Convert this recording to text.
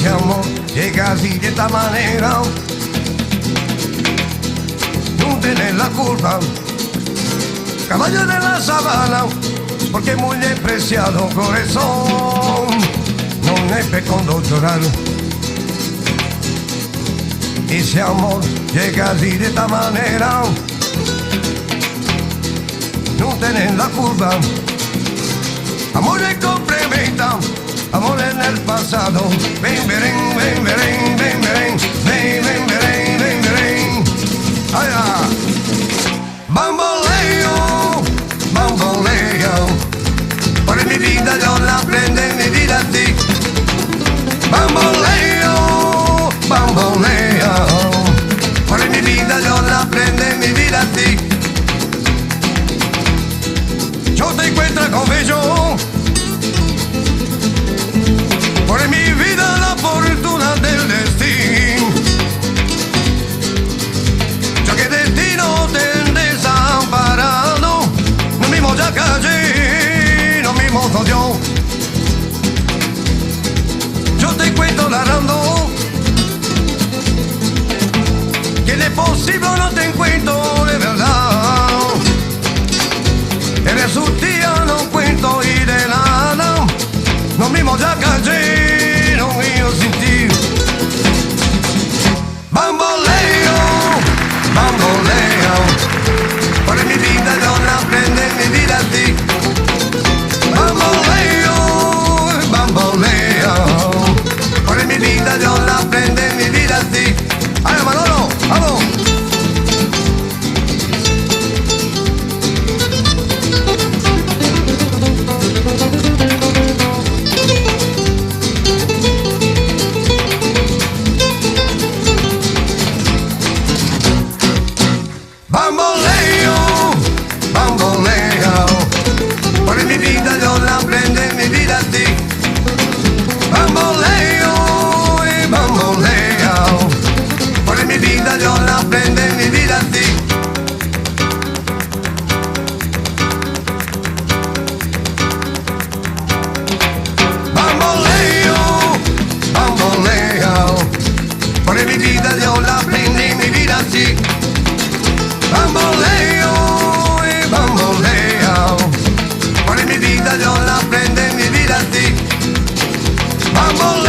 ese amor llega así de esta manera. No tenés la culpa, caballo de la sabana, porque es muy despreciado corazón. Non è fecondo llorar. Ese amor llega así de esta manera. No tenés la culpa. Amor es complementa, amor en el pasado. Ven, ven, ven, ven, ven, ven, ven, ven, ven, ven, ven. Allá. Bamboleo, bamboleo. Por mi vida yo la prendo en mi vida a ti. Bamboleo, bamboleo. Por mi vida yo la prendo en mi vida a ti. Yo te encuentro con bello. Por mi vida la fortuna del destino. Yo que destino te desamparado. No mismo ya callé, no mismo soy yo. Yo te encuentro narrando que de posible no te encuentro de verdad. Eres un día, no cuento y de nada. No mismo ya callé, no mío sin ti. Bamboleo, bamboleo. Por mi vida yo la prendo en mi vida a ti. Bamboleo, bamboleo. Por mi vida yo la prendo en mi vida a ti. ¡Ay, Manolo! ¡Vamos! Bamboleo, bamboleo. Por mi vida yo la prendo en mi vida a ti. Bamboleo, bamboleo. Por mi vida yo la prendo en mi vida a ti. Bamboleo, bamboleo. Por mi vida yo la prendo en mi vida a ti. Bamboleo, bamboleo. Por mi vida yo la prendo en mi vida a ti. Bamboleo.